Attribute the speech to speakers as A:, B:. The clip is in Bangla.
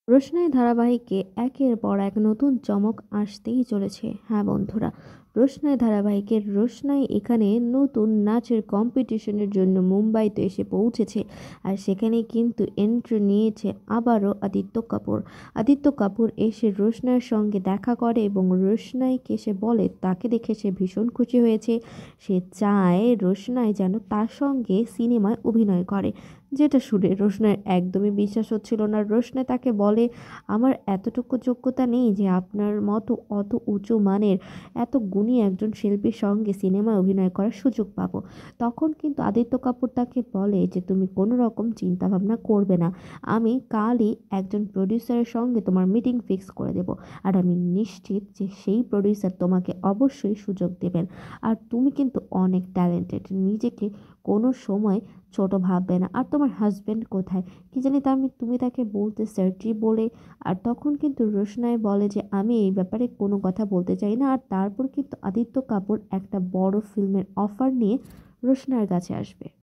A: রোশনাই ধারাবাহিকে একের পর এক নতুন চমক আসতেই চলেছে। হ্যাঁ বন্ধুরা, রোশনাই ধারাবাহিকের রোশনাই এখানে নতুন নাচের কম্পিটিশনের জন্য মুম্বাইতে এসে পৌঁছেছে। আর সেখানে কিন্তু এন্ট্রি নিয়েছে আবারও আদিত্য কাপুর। আদিত্য কাপুর এসে রোশনাইয়ের সঙ্গে দেখা করে এবং রোশনাইকে সে বলে তাকে দেখে সে ভীষণ খুশি হয়েছে। সে চায় রোশনাই যেন তার সঙ্গে সিনেমায় অভিনয় করে, যেটা শুনে রোশনাইয়ের একদমই বিশ্বাস হচ্ছিল না। রোশনাই তাকে বলে, আমার এতটুকু যোগ্যতা নেই যে আপনার মতো অত উঁচু মানের এত গুণী একজন শিল্পীর সঙ্গে সিনেমায় অভিনয় করার সুযোগ পাবো। তখন কিন্তু আদিত্য কাপুর তাকে বলে যে তুমি কোনো রকম চিন্তাভাবনা করবে না, আমি কালই একজন প্রডিউসারের সঙ্গে তোমার মিটিং ফিক্স করে দেব। আর আমি নিশ্চিত যে সেই প্রডিউসার তোমাকে অবশ্যই সুযোগ দেবেন। আর তুমি কিন্তু অনেক ট্যালেন্টেড, নিজেকে কোনো সময় ছোট ভাববে না। আর তোমার হাজবেন্ড কোথায়? কি জানি তা তুমি তাকে বলতে স্যারজি বলে। আর তখন কিন্তু রোশনাই বলে যে আমি এই ব্যাপারে কোনো কথা বলতে চাই না। আর তারপর কিন্তু আদিত্য কাপুর একটা বড় ফিল্মের অফার নিয়ে রোশনাইয়ের কাছে আসবে।